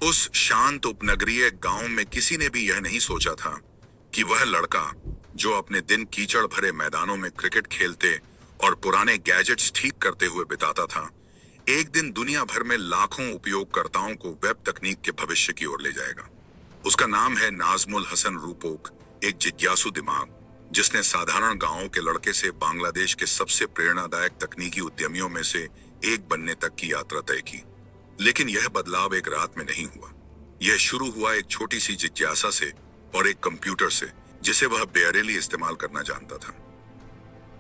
उस शांत उपनगरीय गांव में किसी ने भी यह नहीं सोचा था कि वह लड़का जो अपने दिन कीचड़ भरे मैदानों में क्रिकेट खेलते और पुराने गैजेट्स ठीक करते हुए बिताता था, एक दिन दुनिया भर में लाखों उपयोगकर्ताओं को वेब तकनीक के भविष्य की ओर ले जाएगा। उसका नाम है नाजमुल हसन रूपोक, एक जिज्ञासु दिमाग जिसने साधारण गांवों के लड़के से बांग्लादेश के सबसे प्रेरणादायक तकनीकी उद्यमियों में से एक बनने तक की यात्रा तय की। लेकिन यह बदलाव एक रात में नहीं हुआ। यह शुरू हुआ एक छोटी सी जिज्ञासा से और एक कंप्यूटर से जिसे वह बेअरेली इस्तेमाल करना जानता था।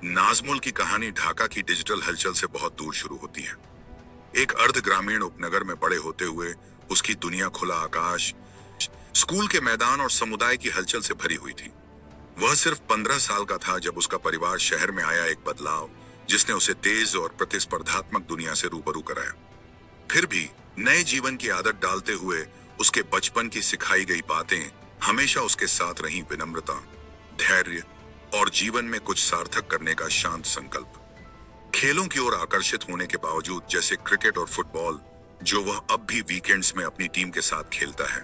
नाजमुल की कहानी ढाका की डिजिटल हलचल से बहुत दूर शुरू होती है। एक अर्ध ग्रामीण उपनगर में बड़े होते हुए उसकी दुनिया खुला आकाश, स्कूल के मैदान और समुदाय की हलचल से भरी हुई थी। वह सिर्फ 15 साल का था जब उसका परिवार शहर में आया, एक बदलाव जिसने उसे तेज और प्रतिस्पर्धात्मक दुनिया से रूबरू कराया। फिर भी नए जीवन की आदत डालते हुए उसके बचपन की सिखाई गई बातें हमेशा उसके साथ रहीं, विनम्रता, धैर्य और जीवन में कुछ सार्थक करने का शांत संकल्प। खेलों की ओर आकर्षित होने के बावजूद, जैसे क्रिकेट और फुटबॉल जो वह अब भी वीकेंड्स में अपनी टीम के साथ खेलता है,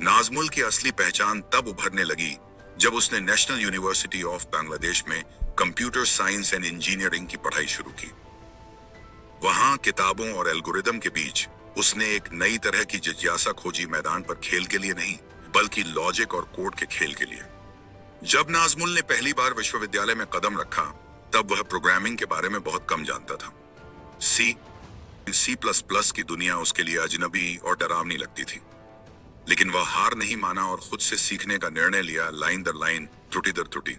नाजमुल की असली पहचान तब उभरने लगी जब उसने नेशनल यूनिवर्सिटी ऑफ बांग्लादेश में कंप्यूटर साइंस एंड इंजीनियरिंग की पढ़ाई शुरू की। वहां किताबों और एल्गोरिदम के बीच उसने एक नई तरह की जिज्ञासा खोजी, मैदान पर खेल के लिए नहीं बल्कि लॉजिक और कोड के खेल के लिए। जब नाजमुल ने पहली बार विश्वविद्यालय में कदम रखा तब वह प्रोग्रामिंग के बारे में बहुत कम जानता था। सी++ की दुनिया उसके लिए अजनबी और डरावनी लगती थी। लेकिन वह हार नहीं माना और खुद से सीखने का निर्णय लिया, लाइन दर लाइन, त्रुटि दर त्रुटि।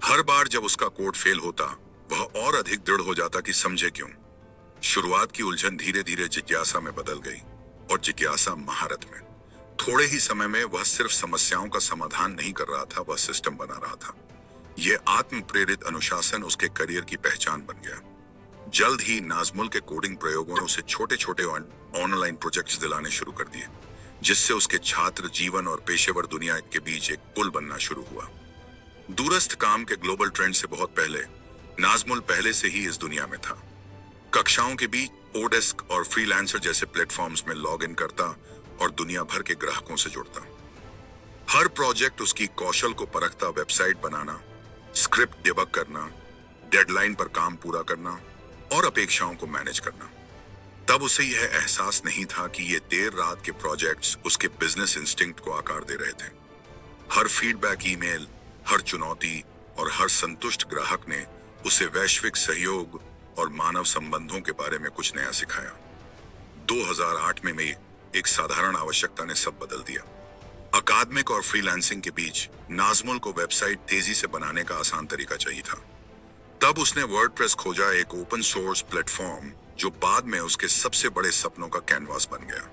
हर बार जब उसका कोड फेल होता वह और अधिक दृढ़ हो जाता कि समझे क्यों। शुरुआत की उलझन धीरे धीरे जिज्ञासा में बदल गई और जिज्ञासा महारत में। थोड़े ही समय में वह सिर्फ समस्याओं का समाधान नहीं कर रहा था, वह सिस्टम बना रहा था। यह आत्म प्रेरित अनुशासन उसके करियर की पहचान बन गया। जल्द ही नाजमुल के कोडिंग प्रयोगों ने उसे छोटे छोटे ऑनलाइन प्रोजेक्ट्स दिलाने शुरू कर दिए, जिससे उसके छात्र जीवन और पेशेवर दुनिया के बीच एक पुल बनना शुरू हुआ। दूरस्थ काम के ग्लोबल ट्रेंड से बहुत पहले नाजमुल पहले से ही इस दुनिया में था। कक्षाओं के बीच ओडेस्क और फ्रीलांसर जैसे प्लेटफॉर्म्स में लॉग इन करता और दुनिया भर के ग्राहकों से जुड़ता। हर प्रोजेक्ट उसकी कौशल को परखता, वेबसाइट बनाना, स्क्रिप्ट डिबग करना, डेडलाइन पर काम पूरा करना और अपेक्षाओं को मैनेज करना। तब उसे यह एहसास नहीं था कि ये देर रात के प्रोजेक्ट्स उसके बिजनेस इंस्टिंक्ट को आकार दे रहे थे। हर फीडबैक ईमेल, हर चुनौती और हर संतुष्ट ग्राहक ने उसे वैश्विक सहयोग और मानव संबंधों के बारे में कुछ नया सिखाया। 2008 में एक साधारण आवश्यकता ने सब बदल दिया। अकादमिक और फ्रीलांसिंग के बीच नाजमुल को वेबसाइट तेजी से बनाने का आसान तरीका चाहिए था। तब उसने वर्डप्रेस खोजा, एक ओपन सोर्स प्लेटफॉर्म जो बाद में उसके सबसे बड़े सपनों का कैनवास बन गया।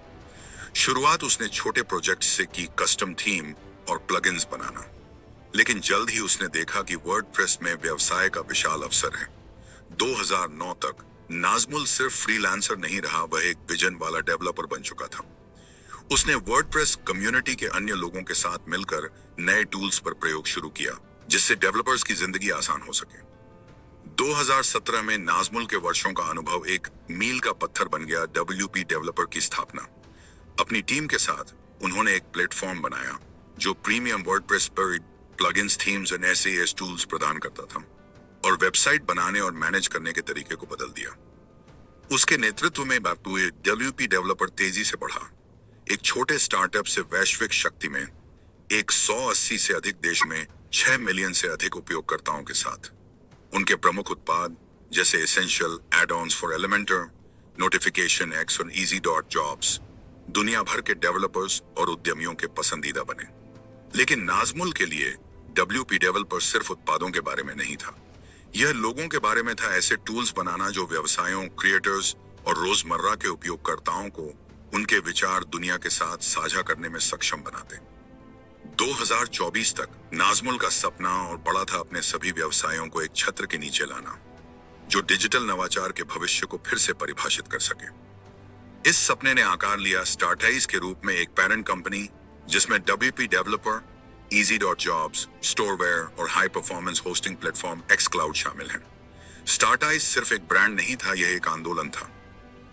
शुरुआत उसने छोटे प्रोजेक्ट से की, कस्टम थीम और प्लगइन्स बनाना। लेकिन जल्द ही उसने देखा कि वर्डप्रेस में व्यवसाय का विशाल अवसर है। 2009 तक नाजमुल सिर्फ फ्रीलांसर नहीं रहा, वह एक विजन वाला डेवलपर बन चुका था। उसने वर्डप्रेस कम्युनिटी के अन्य लोगों के साथ मिलकर नए टूल्स पर प्रयोग शुरू किया जिससे डेवलपर्स की जिंदगी आसान हो सके। 2017 में नाजमुल के वर्षों का अनुभव एक मील का पत्थर बन गया। WP डेवलपर की स्थापना। अपनी टीम के साथ उन्होंने एक प्लेटफॉर्म बनाया जो प्रीमियम वर्डप्रेस पर प्लगइन्स, थीम्स और SAS टूल्स प्रदान करता था और वेबसाइट बनाने और मैनेज करने के तरीके को बदल दिया। उसके नेतृत्व में WP डेवलपर तेजी से बढ़ा, एक छोटे स्टार्टअप से वैश्विक शक्ति में, 180 से अधिक देश में 6 मिलियन से अधिक उपयोगकर्ताओं के साथ। उनके प्रमुख उत्पाद जैसे essential add-ons for Elementor, notification X और easy.jobs दुनिया भर के डेवलपर्स और उद्यमियों के पसंदीदा बने। लेकिन नाजमुल के लिए WP डेवलपर सिर्फ उत्पादों के बारे में नहीं था, यह लोगों के बारे में था। ऐसे टूल्स बनाना जो व्यवसायों, क्रिएटर्स और रोजमर्रा के उपयोगकर्ताओं को उनके विचार दुनिया के साथ साझा करने में सक्षम बनाते। 2024 तक नाजमुल का सपना और बड़ा था अपने सभी व्यवसायों को एक छत्र के नीचे लाना जो डिजिटल नवाचार के भविष्य को फिर से परिभाषित कर सके। इस सपने ने आकार लिया स्टार्टाइज के रूप में, एक पेरेंट कंपनी जिसमें WP डेवलपर, easy.jobs, स्टोरवेयर और high performance hosting platform xCloud शामिल हैं। स्टार्टाइज सिर्फ एक ब्रांड नहीं था, यह एक आंदोलन था।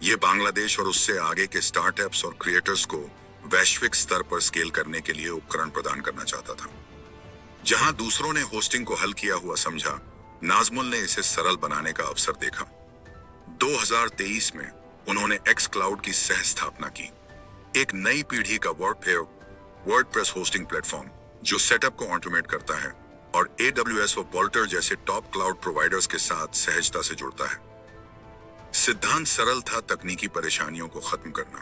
ये बांग्लादेश और उससे आगे के स्टार्टअप्स और क्रिएटर्स को वैश्विक स्तर पर स्केल करने के लिए उपकरण प्रदान करना चाहता था। जहां दूसरों ने होस्टिंग को हल किया हुआ समझा, नाजमुल ने इसे सरल बनाने का अवसर देखा। 2023 में उन्होंने एक्स क्लाउड की सह स्थापना की, एक नई पीढ़ी का वर्डप्रेस होस्टिंग प्लेटफॉर्म जो सेटअप को ऑटोमेट करता है और AWS और बोल्टर जैसे टॉप क्लाउड प्रोवाइडर्स के साथ सहजता से जुड़ता है। सिद्धांत सरल था, तकनीकी परेशानियों को खत्म करना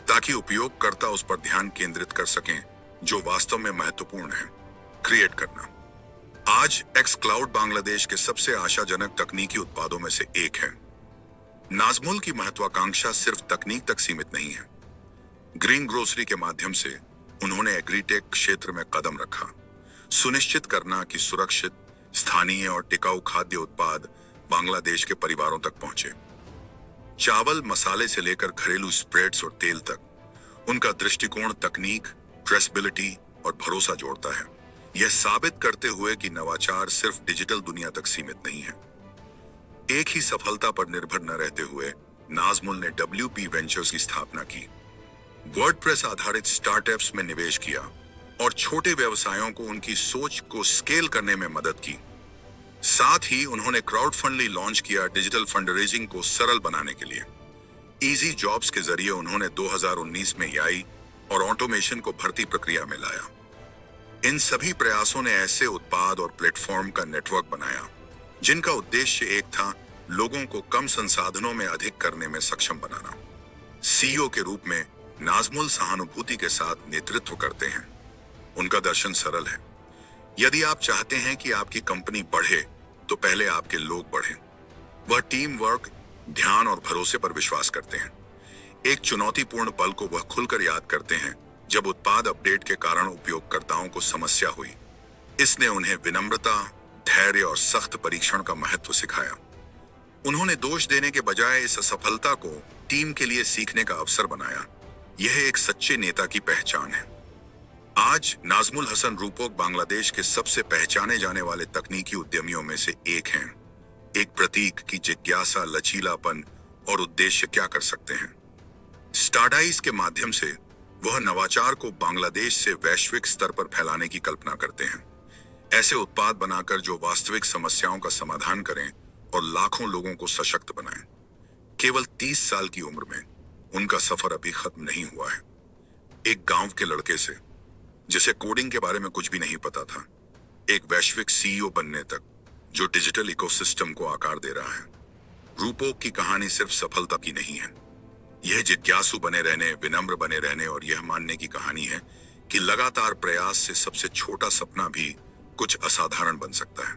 ताकि उपयोगकर्ता उस पर ध्यान केंद्रित कर सकें जो वास्तव में महत्वपूर्ण है, क्रिएट करना। आज एक्स क्लाउड बांग्लादेश के सबसे आशाजनक तकनीकी उत्पादों में से एक है। नाजमुल की महत्वाकांक्षा सिर्फ तकनीक तक सीमित नहीं है। ग्रीन ग्रोसरी के माध्यम से उन्होंने एग्रीटेक क्षेत्र में कदम रखा, सुनिश्चित करना कि सुरक्षित, स्थानीय और टिकाऊ खाद्य उत्पाद बांग्लादेश के परिवारों तक पहुंचे। चावल, मसाले से लेकर घरेलू स्प्रेड्स और तेल तक उनका दृष्टिकोण तकनीक, ट्रेसेबिलिटी और भरोसा जोड़ता है, यह साबित करते हुए कि नवाचार सिर्फ डिजिटल दुनिया तक सीमित नहीं है। एक ही सफलता पर निर्भर न रहते हुए नाजमुल ने WP वेंचर्स की स्थापना की, वर्डप्रेस आधारित स्टार्टअप्स में निवेश किया और छोटे व्यवसायों को उनकी सोच को स्केल करने में मदद की। साथ ही उन्होंने क्राउड फंडली लॉन्च किया, डिजिटल फंडरेजिंग को सरल बनाने के लिए। इजी जॉब्स के जरिए उन्होंने 2019 में AI और ऑटोमेशन को भर्ती प्रक्रिया में लाया। इन सभी प्रयासों ने ऐसे उत्पाद और प्लेटफॉर्म का नेटवर्क बनाया जिनका उद्देश्य एक था, लोगों को कम संसाधनों में अधिक करने में सक्षम बनाना। CEO के रूप में नाजमुल सहानुभूति के साथ नेतृत्व करते हैं। उनका दर्शन सरल है, यदि आप चाहते हैं कि आपकी कंपनी बढ़े तो पहले आपके लोग बढ़ें। वह टीम वर्क, ध्यान और भरोसे पर विश्वास करते हैं। एक चुनौतीपूर्ण पल को वह खुलकर याद करते हैं जब उत्पाद अपडेट के कारण उपयोगकर्ताओं को समस्या हुई। इसने उन्हें विनम्रता, धैर्य और सख्त परीक्षण का महत्व सिखाया। उन्होंने दोष देने के बजाय इस असफलता को टीम के लिए सीखने का अवसर बनाया। यह एक सच्चे नेता की पहचान है। आज नाजमुल हसन रूपोक बांग्लादेश के सबसे पहचाने जाने वाले तकनीकी उद्यमियों में से एक हैं, एक प्रतीक की जिज्ञासा, लचीलापन और उद्देश्य क्या कर सकते हैं। स्टारडाइज के माध्यम से वह नवाचार को बांग्लादेश से वैश्विक स्तर पर फैलाने की कल्पना करते हैं, ऐसे उत्पाद बनाकर जो वास्तविक समस्याओं का समाधान करें और लाखों लोगों को सशक्त बनाएं। केवल 30 साल की उम्र में उनका सफर अभी खत्म नहीं हुआ है। एक गांव के लड़के से जिसे कोडिंग के बारे में कुछ भी नहीं पता था, एक वैश्विक CEO बनने तक जो डिजिटल इकोसिस्टम को आकार दे रहा है। रूपोक की कहानी सिर्फ सफलता की नहीं है, यह जिज्ञासु बने रहने, विनम्र बने रहने और यह मानने की कहानी है कि लगातार प्रयास से सबसे छोटा सपना भी कुछ असाधारण बन सकता है।